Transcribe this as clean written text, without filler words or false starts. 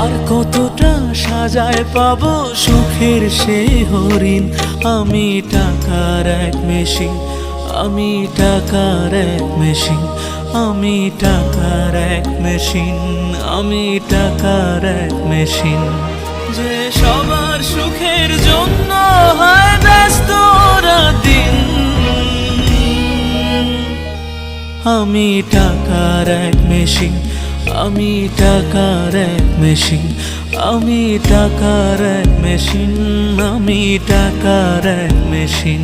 আর কতটা সাজায় পাবো সুখের সেই হরিণ। আমি টাকার এক মেশিন, আমি টাকার এক মেশিন, আমি টাকার এক মেশিন, আমি টাকার এক মেশিন। যে সবার সুখের জন্য হয় ব্যস্ত দিন। আমি টাকার এক মেশিন, আমি টাকার এক মেশিন, আমি টাকার এক মেশিন, আমি টাকার এক মেশিন।